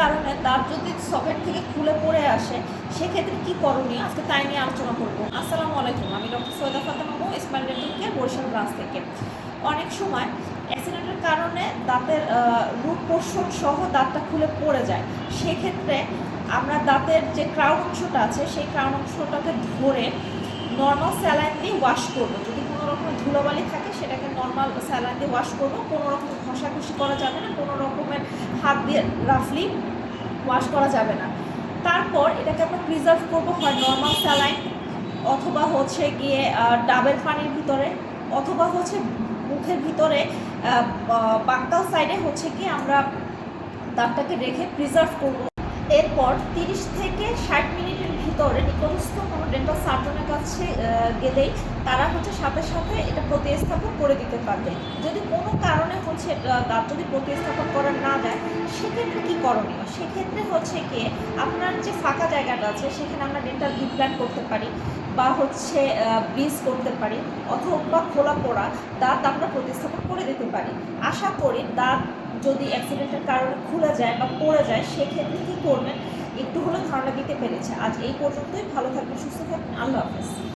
কারণে দাঁত যদি সকেট থেকে খুলে পড়ে আসে সেক্ষেত্রে কি করণীয় আজকে তাই নিয়ে আলোচনা করব। আসসালামু আলাইকুম, আমি doctor Syeda Fatema Mou, spine dental care Barishal branch থেকে। অনেক সময় অ্যাক্সিডেন্টের কারণে দাঁতের রুট পোর্শন সহ দাঁতটা খুলে পড়ে যায়। সেক্ষেত্রে আমরা দাঁতের যে ক্রাউন অংশটা আছে সেই ক্রাউন অংশটাকে ধরে নর্মাল স্যালাইন দিয়ে ওয়াশ করবো। যদি কোনো রকমের ধুলোবালি থাকে সেটাকে নর্মাল স্যালাইন দিয়ে ওয়াশ করবো। কোনো রকম ঘষাঘষি করা যাবে না, কোনো রকমের হাত দিয়ে রাফলি ওয়াশ করা যাবে না। তারপর এটাকে আমরা প্রিজার্ভ করবো হয় নর্মাল স্যালাইন অথবা হচ্ছে গিয়ে ডাবের পানির ভিতরে অথবা হচ্ছে মুখের ভিতরে বাক্কাল সাইডে হচ্ছে কি আমরা দাঁতটাকে রেখে প্রিজার্ভ করবো। এরপর 30 থেকে 60 মিনিটের ভিতরে নিকটস্থ কোনো ডেন্টাল সার্জনের কাছে গেলেই তারা হচ্ছে সাথে সাথে এটা প্রতিস্থাপন করে দিতে পারবে। যদি কোনো কারণে হচ্ছে দাঁত যদি প্রতিস্থাপন করা না যায় সেক্ষেত্রে কী করণীয়? সেক্ষেত্রে হচ্ছে কি আপনার যে ফাঁকা জায়গাটা আছে সেখানে আমরা ডেন্টাল ইমপ্ল্যান্ট করতে পারি বা হচ্ছে ব্রিজ করতে পারি অথবা খোলা পোড়া দাঁত আমরা প্রতিস্থাপন করে দিতে পারি। আশা করি দাঁত যদি অ্যাক্সিডেন্টের কারণে খুলে যায় বা পড়ে যায় সেক্ষেত্রে কী করবেন একটু হলেও ধারণা দিতে পেরেছে। আজ এই পর্যন্তই। ভালো থাকবেন, সুস্থ থাকবেন। আল্লাহ হাফেজ।